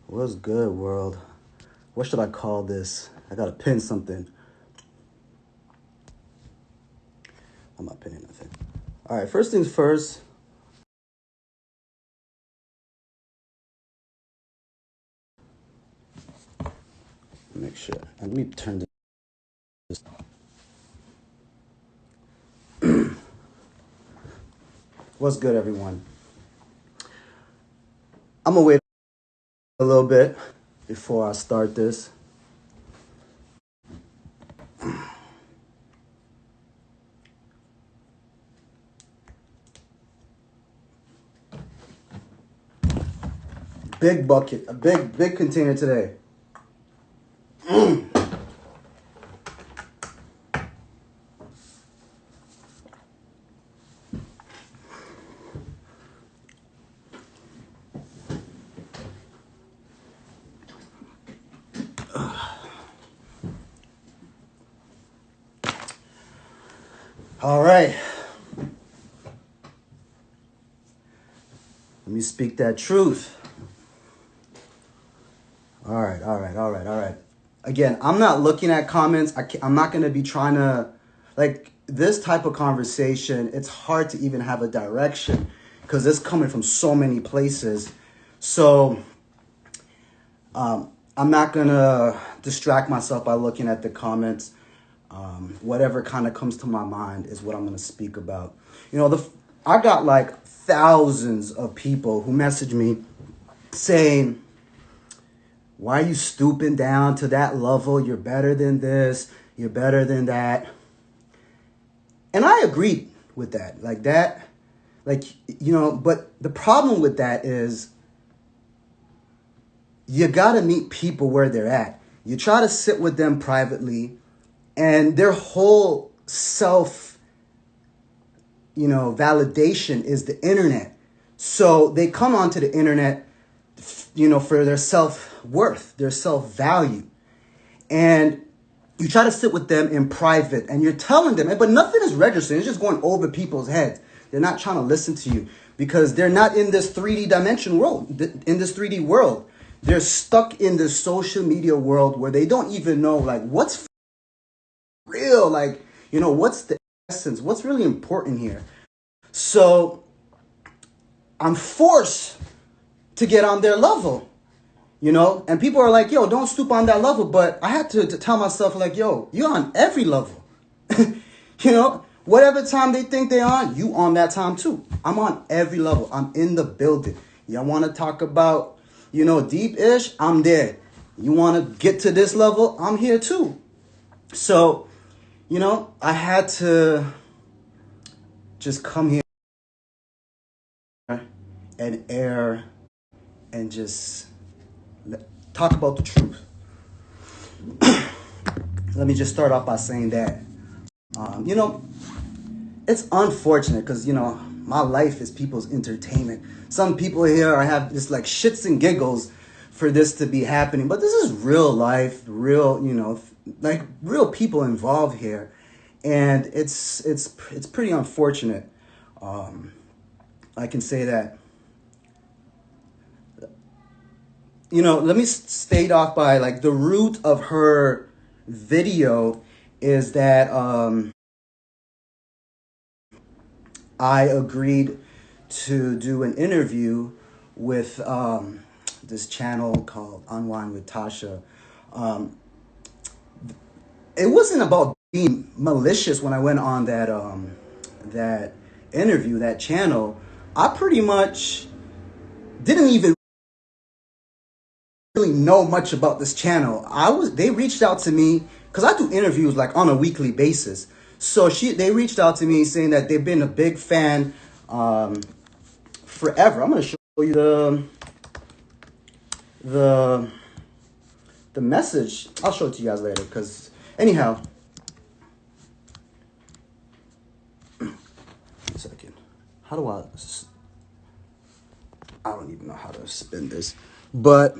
What's good, world? What should I call this? I gotta pin something. I'm not pinning nothing. All right, first things first. Make sure. Let me turn this. What's good, everyone? I'm gonna wait a little bit before I start this. Big bucket, a big container today. All right. Let me speak that truth. All right. Again, I'm not looking at comments. I'm not going to be trying to, like, this type of conversation, it's hard to even have a direction because it's coming from so many places. So I'm not going to distract myself by looking at the comments. Whatever kind of comes to my mind is what I'm going to speak about. You know, I got like thousands of people who message me saying, why are you stooping down to that level? You're better than this. You're better than that. And I agreed with that. But the problem with that is you got to meet people where they're at. You try to sit with them privately and their whole validation is the internet. So they come onto the internet, for their self-worth, their self-value. And you try to sit with them in private and you're telling them, but nothing is registering. It's just going over people's heads. They're not trying to listen to you because they're not in this 3D dimension world, in this 3D world. They're stuck in this social media world where they don't even know, like, what's real? Like, what's the essence? What's really important here? So I'm forced to get on their level, and people are like, yo, don't stoop on that level. But I had to tell myself, like, yo, you're on every level. Whatever time they think they're on, you on that time too. I'm on every level. I'm in the building. Y'all want to talk about, deep-ish? I'm there. You want to get to this level? I'm here too. So, I had to just come here and air and just talk about the truth. Let me just start off by saying that, it's unfortunate because, my life is people's entertainment. Some people here have just like shits and giggles for this to be happening. But this is real life, real, like real people involved here. And it's pretty unfortunate. I can say that. Let me state off by like the root of her video is that I agreed to do an interview with this channel called Unwind with Tasha. It wasn't about being malicious when I went on that interview, that channel. I pretty much didn't even really know much about this channel. They reached out to me because I do interviews like on a weekly basis. So they reached out to me saying that they've been a big fan forever. I'm gonna show you the message. I'll show it to you guys later. Because anyhow, 1 second. How do I don't even know how to spin this, but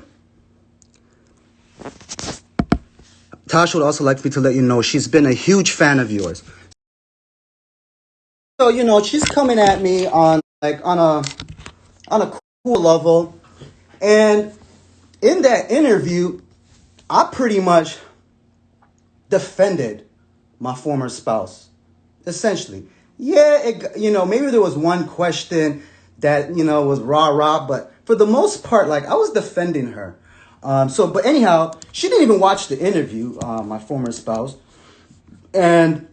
Tasha would also like me to let you know she's been a huge fan of yours. So, she's coming at me on a cool level. And in that interview, I pretty much defended my former spouse. Essentially. Yeah, maybe there was one question that, was rah-rah, but for the most part, like, I was defending her. But anyhow, she didn't even watch the interview, my former spouse. And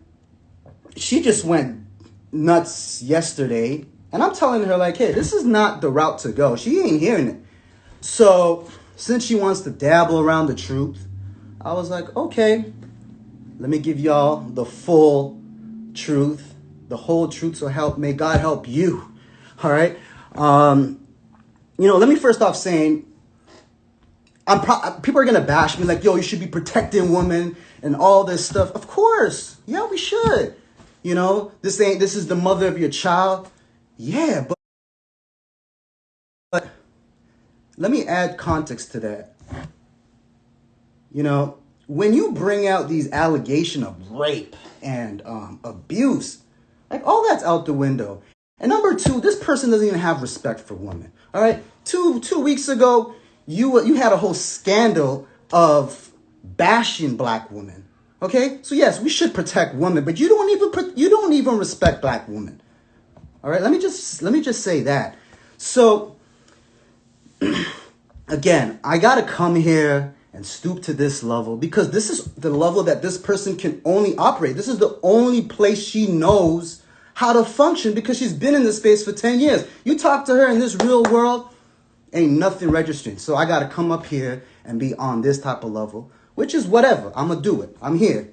she just went nuts yesterday. And I'm telling her, like, hey, this is not the route to go. She ain't hearing it. So since she wants to dabble around the truth, I was like, okay, let me give y'all the full truth, the whole truth. So may God help you. All right. Let me first off saying, people are going to bash me like, yo, you should be protecting women and all this stuff. Of course. Yeah, we should. This is the mother of your child. Yeah, but let me add context to that. When you bring out these allegations of rape and abuse, like all that's out the window. And number two, this person doesn't even have respect for women. All right, two weeks ago, you had a whole scandal of bashing black women. Okay, so yes, we should protect women, but you don't even respect black women. All right, let me just say that. So again, I gotta come here and stoop to this level because this is the level that this person can only operate. This is the only place she knows how to function because she's been in this space for 10 years. You talk to her in this real world, ain't nothing registering. So I got to come up here and be on this type of level, which is whatever. I'm going to do it. I'm here.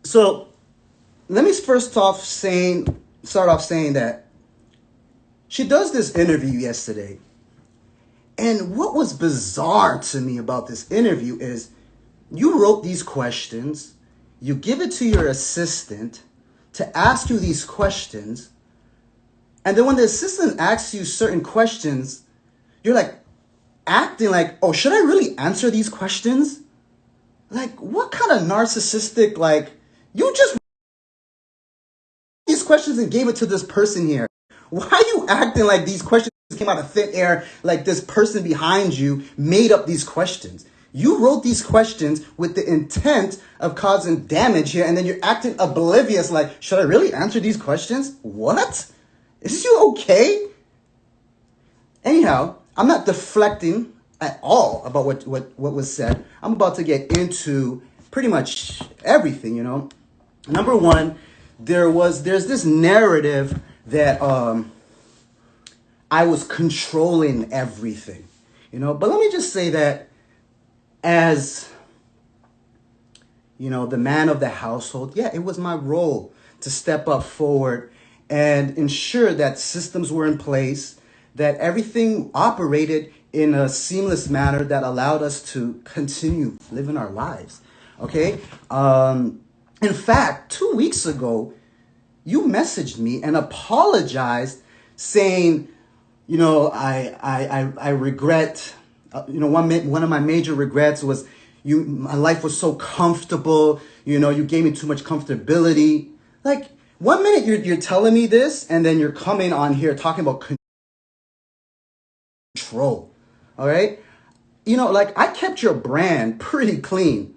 So let me start off saying that she does this interview yesterday. And what was bizarre to me about this interview is you wrote these questions, you give it to your assistant to ask you these questions, and then when the assistant asks you certain questions, you're like acting like, oh, should I really answer these questions? Like, what kind of narcissistic, like, you just these questions and gave it to this person here. Why are you acting like these questions came out of thin air, like this person behind you made up these questions? You wrote these questions with the intent of causing damage here, and then you're acting oblivious like, should I really answer these questions? What? Is you okay? Anyhow, I'm not deflecting at all about what was said. I'm about to get into pretty much everything, Number one, there's this narrative that I was controlling everything, But let me just say that as, the man of the household, yeah, it was my role to step up forward and ensure that systems were in place, that everything operated in a seamless manner that allowed us to continue living our lives. Okay? In fact, 2 weeks ago, you messaged me and apologized saying, I regret, one of my major regrets was my life was so comfortable, you gave me too much comfortability. Like, 1 minute you're telling me this, and then you're coming on here talking about control. All right? I kept your brand pretty clean,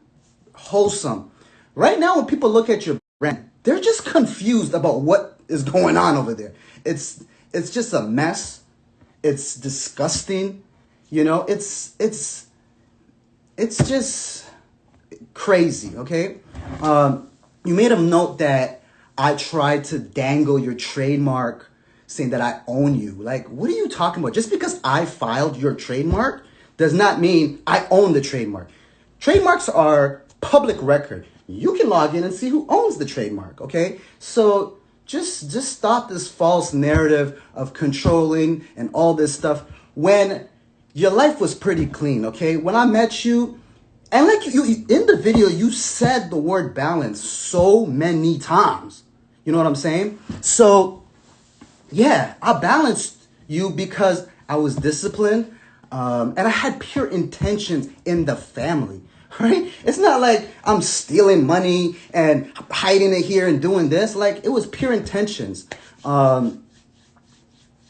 wholesome. Right now, when people look at your brand, they're just confused about what is going on over there. It's just a mess. It's disgusting. It's just crazy, okay? You made a note that I tried to dangle your trademark saying that I own you. Like, what are you talking about? Just because I filed your trademark does not mean I own the trademark. Trademarks are public record. You can log in and see who owns the trademark, okay? So just stop this false narrative of controlling and all this stuff when your life was pretty clean, okay? When I met you, and like you in the video, you said the word balance so many times. You know what I'm saying? So, yeah, I balanced you because I was disciplined and I had pure intentions in the family. right? It's not like I'm stealing money and hiding it here and doing this. Like, it was pure intentions.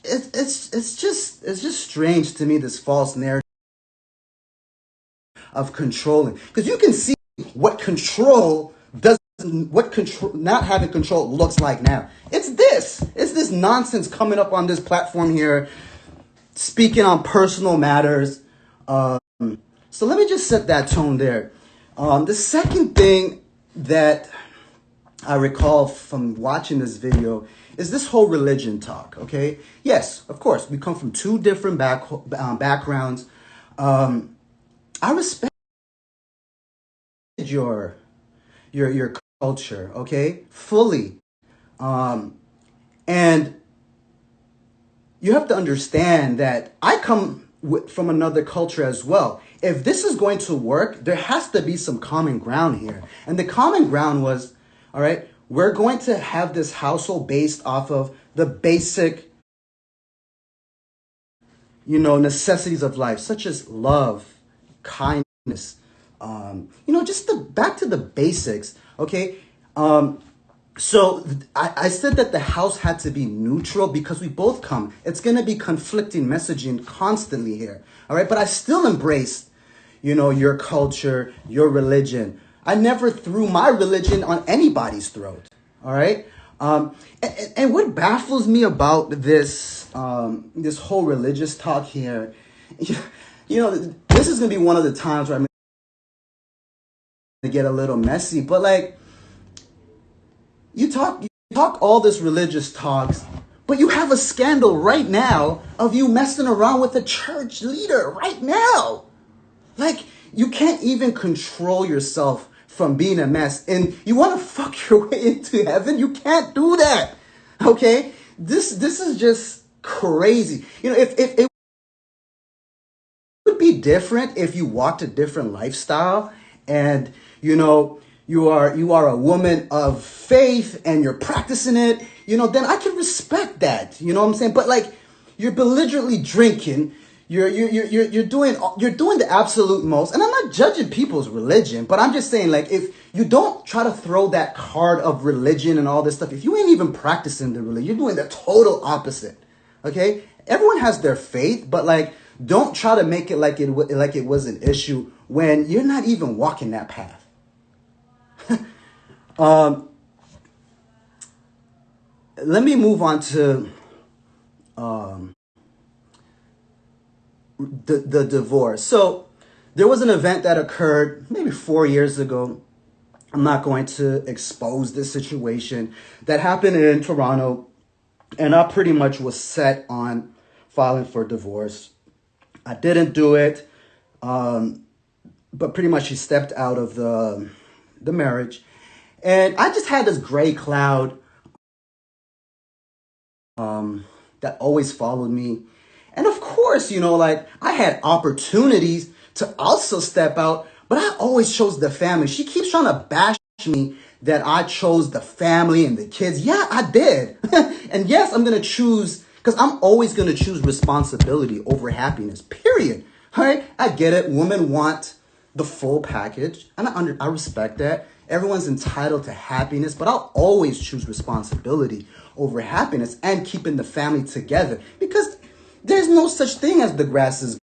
It's just strange to me, this false narrative of controlling, because you can see what control does, what control, not having control, looks like now. It's this nonsense coming up on this platform here, speaking on personal matters. So let me just set that tone there. The second thing that I recall from watching this video is this whole religion talk. Okay, yes, of course, we come from two different backgrounds. I respect your culture, okay, fully, and you have to understand that I come from another culture as well. If this is going to work, there has to be some common ground here. And the common ground was, all right, we're going to have this household based off of the basic, necessities of life, such as love, kindness, just back to the basics, okay? So I said that the house had to be neutral because we both come. It's going to be conflicting messaging constantly here. All right. But I still embraced, your culture, your religion. I never threw my religion on anybody's throat. All right. And what baffles me about this whole religious talk here, this is going to be one of the times where I'm going to get a little messy, but like, you talk all this religious talks, but you have a scandal right now of you messing around with a church leader right now. Like, you can't even control yourself from being a mess, and you want to fuck your way into heaven? You can't do that. Okay? This is just crazy. If it would be different if you walked a different lifestyle and, you are a woman of faith and you're practicing it, then I can respect that. You know what I'm saying? But like, you're belligerently drinking, you're doing the absolute most. And I'm not judging people's religion, but I'm just saying, like, if you don't try to throw that card of religion and all this stuff, if you ain't even practicing the religion, you're doing the total opposite. Okay? Everyone has their faith, but like, don't try to make it like it was an issue when you're not even walking that path. Let me move on to the divorce. So there was an event that occurred maybe 4 years ago. I'm not going to expose this situation that happened in Toronto, and I pretty much was set on filing for divorce. I didn't do it, but pretty much she stepped out of the marriage. And I just had this gray cloud that always followed me. And of course, like, I had opportunities to also step out, but I always chose the family. She keeps trying to bash me that I chose the family and the kids. Yeah, I did. And yes, I'm going to choose, because I'm always going to choose responsibility over happiness, period. All right? I get it. Women want the full package, and I respect that. Everyone's entitled to happiness, but I'll always choose responsibility over happiness and keeping the family together, because there's no such thing as the grass is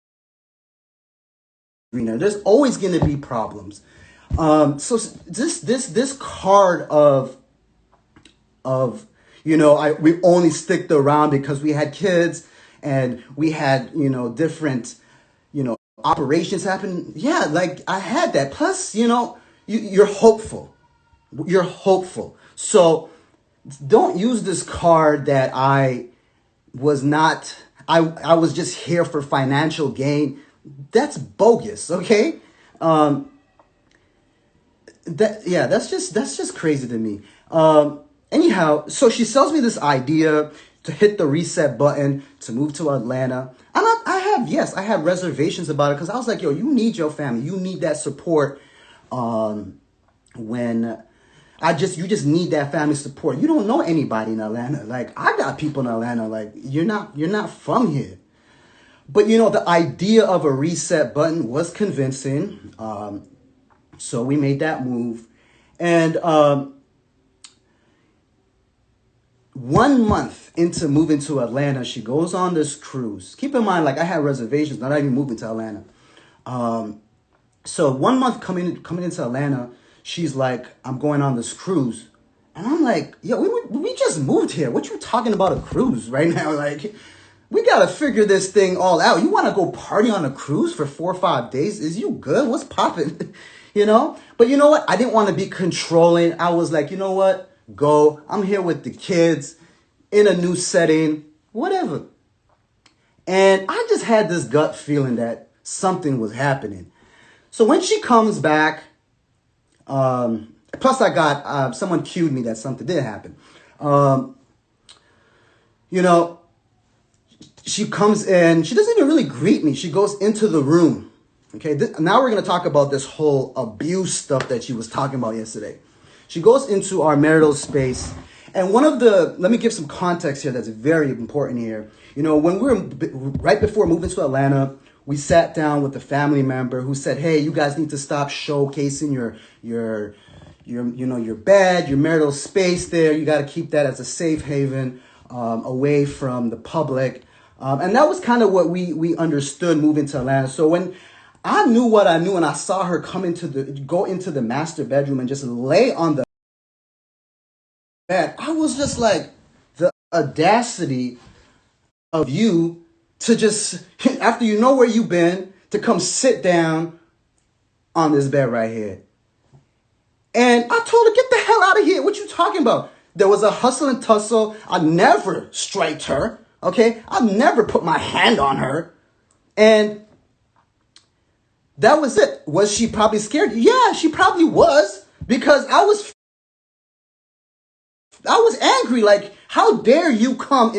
greener. There's always going to be problems. So this card of we only sticked around because we had kids and we had different operations happen. Yeah, like, I had that. Plus, you're hopeful. You're hopeful. So don't use this card that I was not, I was just here for financial gain. That's bogus, okay? That's just crazy to me. Anyhow, so she sells me this idea to hit the reset button to move to Atlanta. I have reservations about it, because I was like, yo, you need your family. You need that support. When you just need that family support. You don't know anybody in Atlanta. Like, I got people in Atlanta. Like, you're not from here. But the idea of a reset button was convincing. So we made that move. And 1 month into moving to Atlanta, she goes on this cruise. Keep in mind, like, I had reservations, not even moving to Atlanta. So 1 month coming into Atlanta, she's like, I'm going on this cruise. And I'm like, yo, we just moved here. What you talking about a cruise right now? Like, we got to figure this thing all out. You want to go party on a cruise for 4 or 5 days? Is you good? What's popping? You know? But you know what? I didn't want to be controlling. I was like, you know what? Go. I'm here with the kids in a new setting, whatever. And I just had this gut feeling that something was happening. So when she comes back, plus I got, someone cued me that something did happen. You know, she comes in, she doesn't even really greet me. She goes into the room. Okay, now we're going to talk about this whole abuse stuff that she was talking about yesterday. She goes into our marital space. And let me give some context here that's very important here. You know, when we were right before moving to Atlanta, we sat down with a family member who said, hey, you guys need to stop showcasing your bed, your marital space there. You got to keep that as a safe haven, away from the public. And that was kind of what we understood moving to Atlanta. So when I knew what I knew and I saw her go into the master bedroom and just lay on the bed, I was just like, the audacity of you to just, after you know where you've been, to come sit down on this bed right here. And I told her, get the hell out of here. What you talking about? There was a hustle and tussle. I never striked her. Okay? I never put my hand on her. And that was it. Was she probably scared? Yeah, she probably was. Because I was angry. Like, how dare you come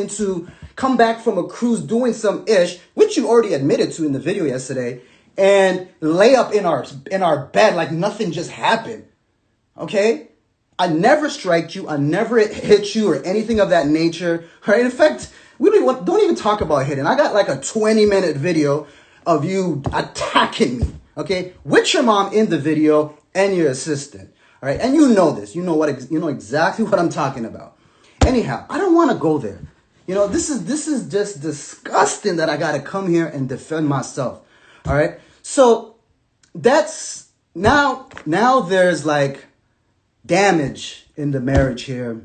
back from a cruise doing some ish, which you already admitted to in the video yesterday, and lay up in our bed like nothing just happened. Okay? I never striked you. I never hit you or anything of that nature. Right? In fact, we don't even talk about hitting. I got like a 20-minute video of you attacking me. Okay? With your mom in the video and your assistant. All right? And you know this. You know exactly what I'm talking about. Anyhow, I don't want to go there. You know, this is just disgusting that I got to come here and defend myself. All right? So that's now there's like damage in the marriage here.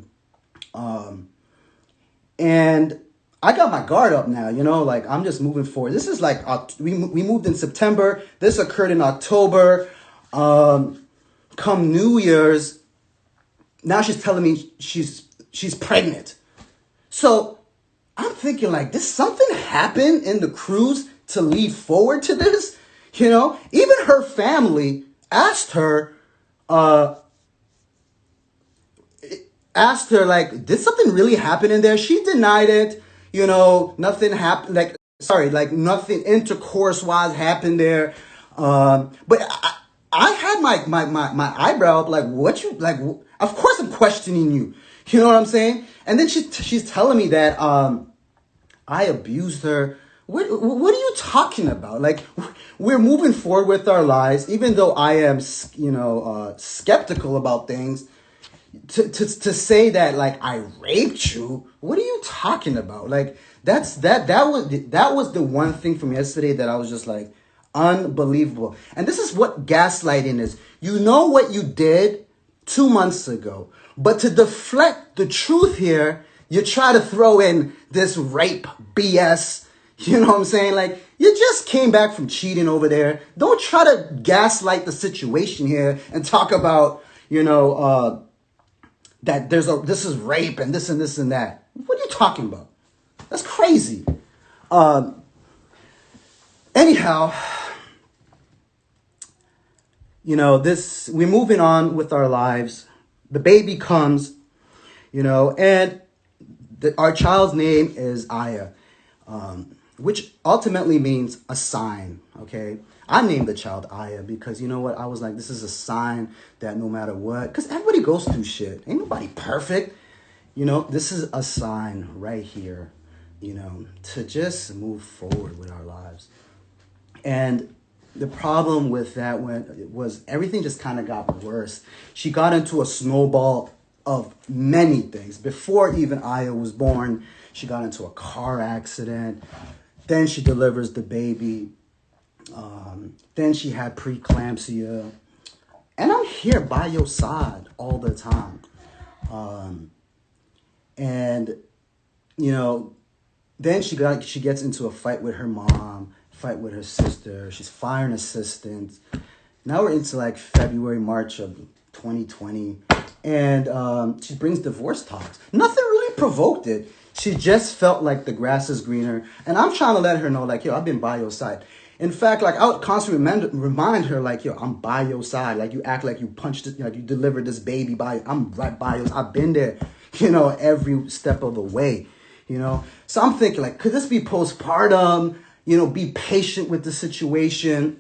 And I got my guard up now, you know, like I'm just moving forward. This is like, we moved in September. This occurred in October. Come New Year's, now she's telling me she's pregnant. So I'm thinking like, did something happen in the cruise to lead forward to this? You know, even her family asked her like, did something really happen in there? She denied it. You know, nothing happened. Like nothing intercourse wise happened there. But I had my eyebrow up. Like, what you like? Of course, I'm questioning you. You know what I'm saying? And then she's telling me that I abused her. What are you talking about? Like, we're moving forward with our lives, even though I am, skeptical about things. To say that like I raped you, what are you talking about? Like that was the one thing from yesterday that I was just like, unbelievable. And this is what gaslighting is. You know what you did 2 months ago, but to deflect the truth here, you try to throw in this rape BS. You know what I'm saying? Like, you just came back from cheating over there. Don't try to gaslight the situation here and talk about, that this is rape and this and this and that. What are you talking about? That's crazy. Anyhow, we're moving on with our lives. The baby comes, and our child's name is Aya, which ultimately means a sign, okay? I named the child Aya because, you know what? I was like, this is a sign that no matter what, because everybody goes through shit. Ain't nobody perfect. This is a sign right here, to just move forward with our lives. And the problem with that was everything just kind of got worse. She got into a snowball of many things. Before even Aya was born, she got into a car accident. Then she delivers the baby. Then she had preeclampsia. And I'm here by your side all the time. And, you know, then she gets into a fight with her mom, fight with her sister. She's firing assistants. Now we're into like February, March of 2020. And she brings divorce talks. Nothing really provoked it. She just felt like the grass is greener. And I'm trying to let her know, like, yo, I've been by your side. In fact, like, I would constantly remind her, like, yo, I'm by your side. Like, you act like you punched it, like you delivered this baby by, I'm right by you. I've been there, you know, every step of the way, you know. So I'm thinking, like, could this be postpartum? You know, be patient with the situation.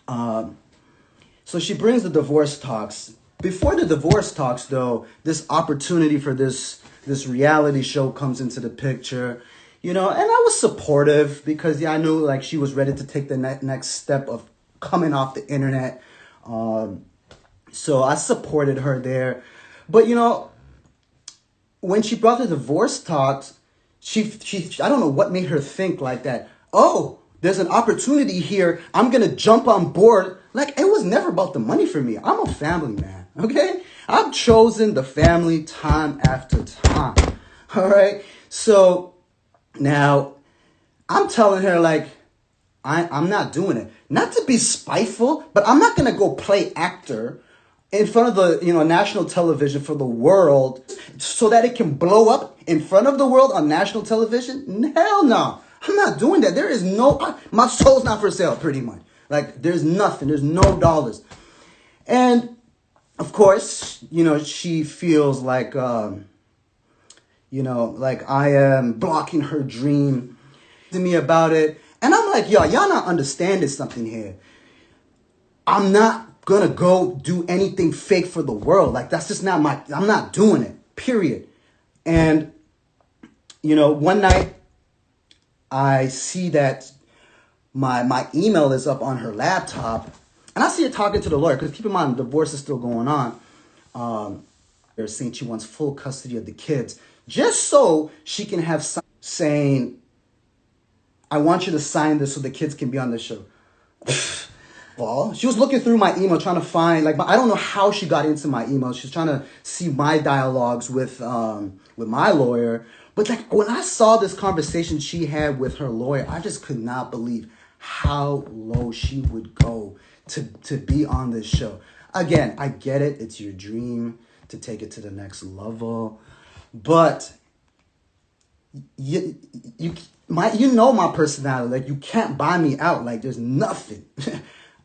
So she brings the divorce talks. Before the divorce talks, though, this opportunity for this reality show comes into the picture. You know, and I was supportive because, yeah, I knew, like, she was ready to take the next step of coming off the internet. So I supported her there. But, you know, when she brought the divorce talks, she I don't know what made her think like that. Oh, there's an opportunity here. I'm going to jump on board. Like, it was never about the money for me. I'm a family man, okay? I've chosen the family time after time, all right? So now I'm telling her, like, I'm not doing it. Not to be spiteful, but I'm not going to go play actor in front of the, you know, national television for the world so that it can blow up in front of the world on national television. Hell no. I'm not doing that. There is my soul's not for sale, pretty much. Like, there's nothing. There's no dollars. And, of course, you know, she feels like, you know, like I am blocking her dream to me about it. And I'm like, y'all not understanding something here. I'm not going to go do anything fake for the world. Like, that's just not I'm not doing it, period. And, you know, one night I see that my email is up on her laptop, and I see her talking to the lawyer, because keep in mind, the divorce is still going on. They're saying she wants full custody of the kids, just so she can have saying, I want you to sign this so the kids can be on the show. Well, she was looking through my email trying to find, like, I don't know how she got into my email. She's trying to see my dialogues with my lawyer. But, like, when I saw this conversation she had with her lawyer, I just could not believe how low she would go to be on this show. Again, I get it. It's your dream to take it to the next level. But you know my personality. Like, you can't buy me out. Like, there's nothing.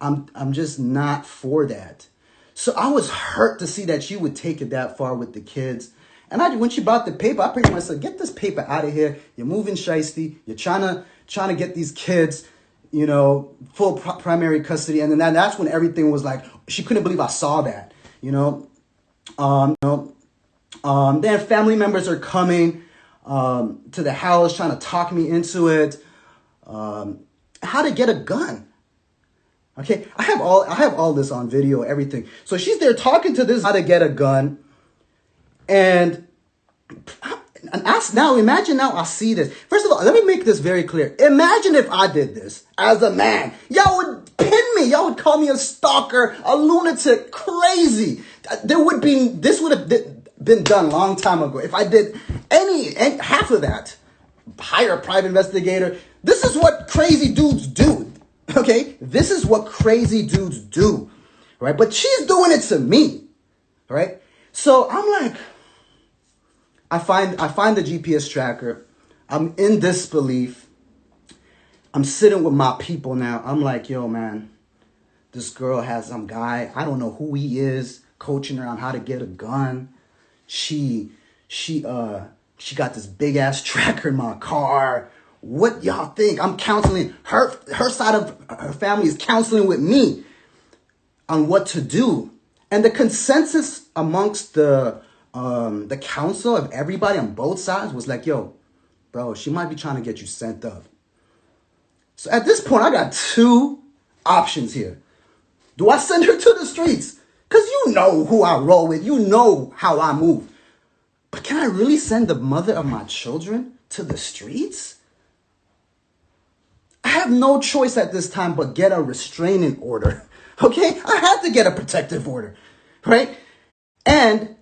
I'm just not for that. So I was hurt to see that she would take it that far with the kids. And when she bought the paper, I pretty much said, get this paper out of here. You're moving shiesty. You're trying to get these kids, you know, full primary custody. And then that's when everything was like, she couldn't believe I saw that, you know. Then family members are coming to the house trying to talk me into it. How to get a gun. Okay, I have all this on video, everything. So she's there talking to this how to get a gun. And imagine I see this. First of all, let me make this very clear. Imagine if I did this as a man. Y'all would pin me. Y'all would call me a stalker, a lunatic, crazy. This would have been done a long time ago. If I did any half of that, hire a private investigator. This is what crazy dudes do. Okay? This is what crazy dudes do. Right? But she's doing it to me. Right? So I'm like, I find the GPS tracker. I'm in disbelief. I'm sitting with my people now. I'm like, yo, man, this girl has some guy. I don't know who he is, coaching her on how to get a gun. She got this big ass tracker in my car. What y'all think? I'm counseling her side of her family is counseling with me on what to do. And the consensus amongst the council of everybody on both sides was like, yo, bro, she might be trying to get you sent up. So at this point, I got two options here. Do I send her to the streets? Because you know who I roll with. You know how I move. But can I really send the mother of my children to the streets? I have no choice at this time but get a restraining order. Okay? I had to get a protective order. Right? And,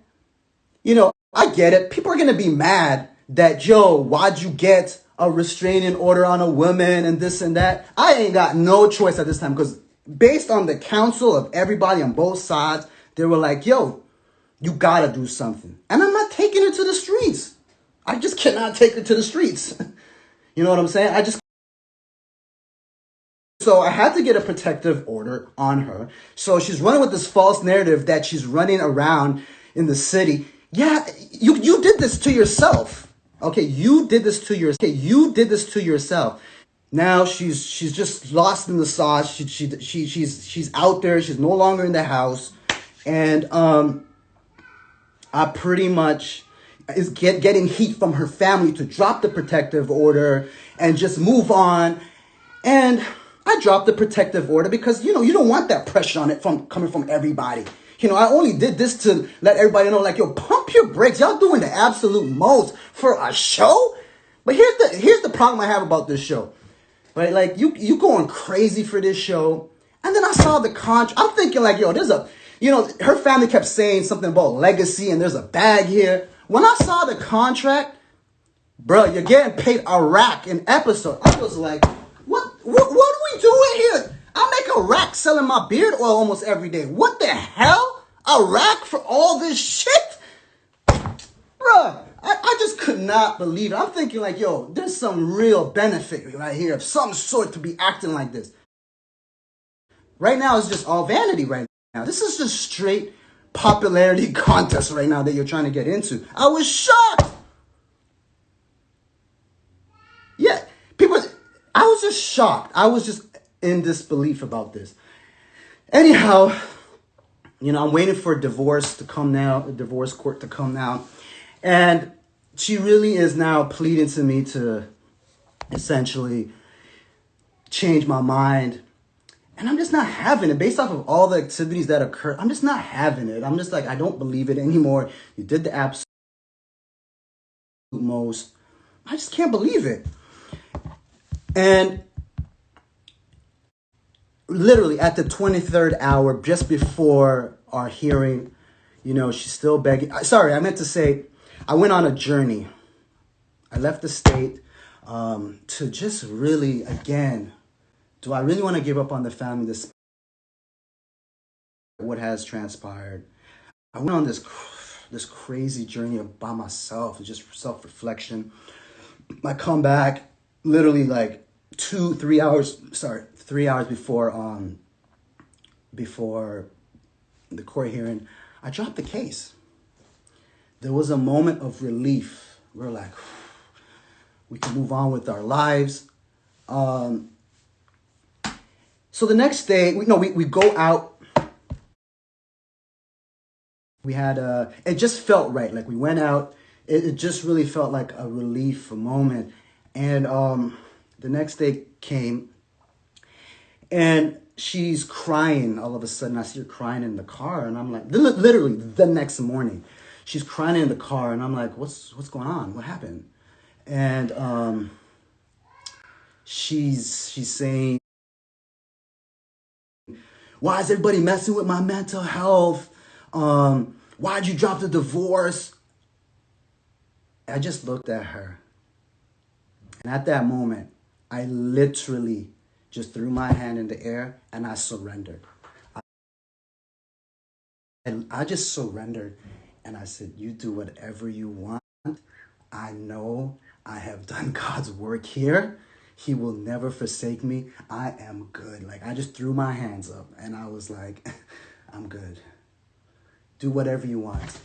I get it. People are going to be mad that, why'd you get a restraining order on a woman and this and that? I ain't got no choice at this time because based on the counsel of everybody on both sides, they were like, you got to do something. And I'm not taking her to the streets. I just cannot take her to the streets. You know what I'm saying? So I had to get a protective order on her. So she's running with this false narrative that she's running around in the city. Yeah, you did this to yourself. Okay, you did this to yourself. Now she's just lost in the sauce. She's out there. She's no longer in the house, and I pretty much is getting heat from her family to drop the protective order and just move on. And I dropped the protective order because, you don't want that pressure on it coming from everybody. I only did this to let everybody know, like, pump your brakes. Y'all doing the absolute most for a show. But here's the problem I have about this show. Right? Like, you going crazy for this show. And then I saw the contract. I'm thinking, like, her family kept saying something about legacy and there's a bag here. When I saw the contract, bro, you're getting paid a rack an episode. I was like, what are we doing here? I make a rack selling my beard oil almost every day. What the hell? A rack for all this shit? Bruh, I just could not believe it. I'm thinking like, there's some real benefit right here of some sort to be acting like this. Right now, it's just all vanity right now. This is just straight popularity contest right now that you're trying to get into. I was shocked. Yeah, I was just shocked. I was just in disbelief about this. Anyhow, I'm waiting for divorce to come now, the divorce court to come out. And she really is now pleading to me to essentially change my mind. And I'm just not having it. Based off of all the activities that occur, I'm just not having it. I'm just like, I don't believe it anymore. You did the absolute most. I just can't believe it. And literally at the 23rd hour, just before our hearing, she's still begging. Sorry, I meant to say, I went on a journey. I left the state to just really, again, do I really want to give up on the family despite what has transpired? I went on this crazy journey by myself, just self-reflection. I come back literally like 3 hours before the court hearing. I dropped the case. There was a moment of relief. We're like, we can move on with our lives. So the next day, we go out. We had it just felt right. Like we went out. It just really felt like a relief, a moment. And the next day came, and she's crying. All of a sudden, I see her crying in the car, and I'm like, literally the next morning, she's crying in the car, and I'm like, what's going on? What happened? And she's saying, why is everybody messing with my mental health? Why'd you drop the divorce? I just looked at her. And at that moment, I literally just threw my hand in the air and I surrendered. I just surrendered and I said, you do whatever you want. I know I have done God's work here. He will never forsake me. I am good. Like, I just threw my hands up and I was like, I'm good. Do whatever you want.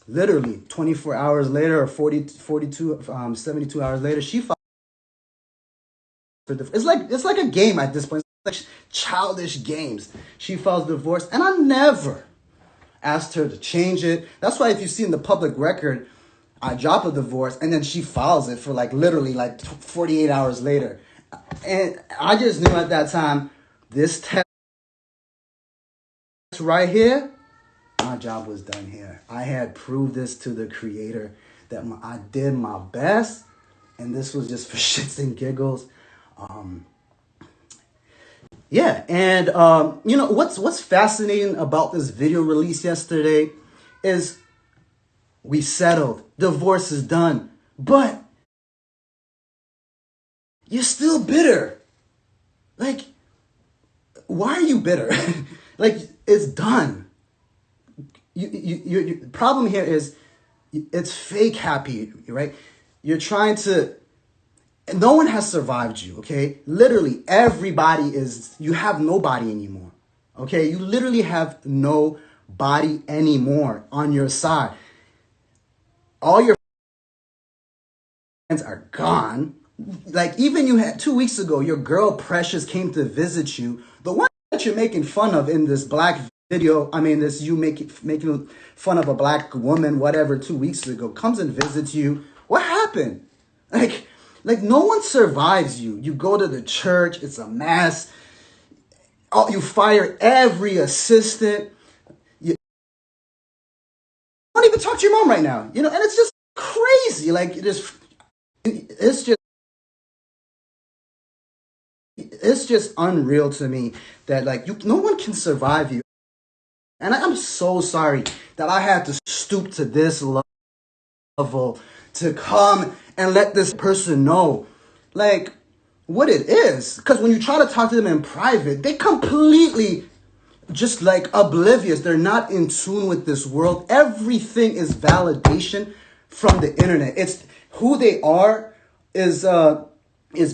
Literally 24 hours later or 72 hours later, she filed. It's like a game at this point. It's like childish games. She files divorce, and I never asked her to change it. That's why if you see in the public record, I drop a divorce, and then she files it for literally 48 hours later. And I just knew at that time, This test right here, my job was done here. I had proved this to the creator that I did my best, and this was just for shits and giggles. Yeah, and you know what's fascinating about this video release yesterday is we settled. Divorce is done, but you're still bitter. Like, why are you bitter? Like, it's done. Your problem here is it's fake happy, right? You're trying to. No one has survived you, okay? Literally, everybody is. You have nobody anymore, okay? You literally have no body anymore on your side. All your friends are gone. Like, even you had 2 weeks ago, your girl Precious came to visit you. The one that you're making fun of in this black video, I mean, this you making fun of a black woman, whatever, 2 weeks ago, comes and visits you. What happened? Like no one survives you. You go to the church, it's a mess. Oh, you fire every assistant. You don't even talk to your mom right now, you know, and it's just crazy. Like it's just unreal to me that like no one can survive you. And I'm so sorry that I had to stoop to this level to come and let this person know like what it is. Because when you try to talk to them in private, they completely just like oblivious. They're not in tune with this world. Everything is validation from the internet. It's who they are is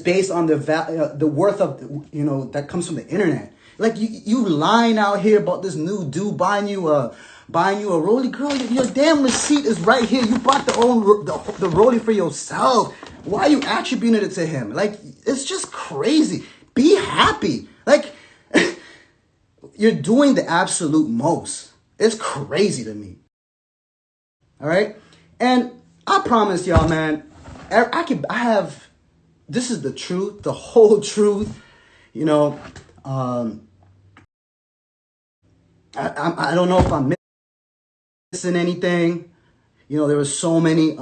based on the worth of that comes from the internet. Like you lying out here about this new dude buying you a rollie. Girl, your damn receipt is right here. You bought the rollie for yourself. Why are you attributing it to him? Like, it's just crazy. Be happy. Like, you're doing the absolute most. It's crazy to me. All right? And I promise y'all, man, this is the truth, the whole truth. You know, I don't know if I'm missing anything. You know, there was so many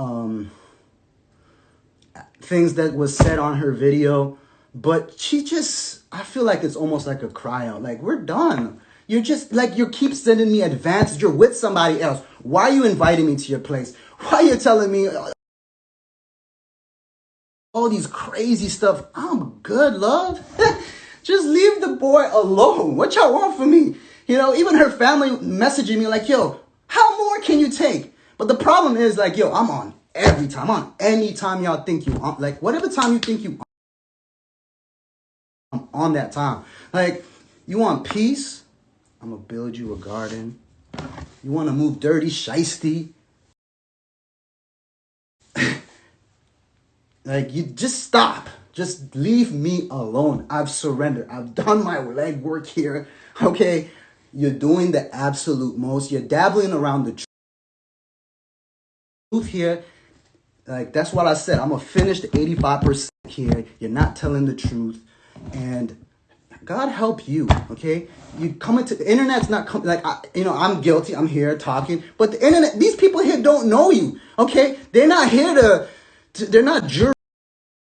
things that was said on her video, but I feel like it's almost like a cry out. Like, we're done. You're just like, you keep sending me advances. You're with somebody else. Why are you inviting me to your place? Why are you telling me all these crazy stuff? I'm good, love. Just leave the boy alone. What y'all want from me? You know, even her family messaging me like, yo, how more can you take? But the problem is like, yo, I'm on every time. I'm on any time y'all think you on. Like, whatever time you think you on, I'm on that time. Like, you want peace? I'm going to build you a garden. You want to move dirty, shiesty? Like, you just stop. Just leave me alone. I've surrendered. I've done my legwork here. Okay? You're doing the absolute most. You're dabbling around the truth here. Like, that's what I said. I'm going to finish the 85% here. You're not telling the truth. And God help you, okay? You come into the internet's not coming. Like, I'm guilty. I'm here talking. But the internet, these people here don't know you, okay? They're not here they're not jury.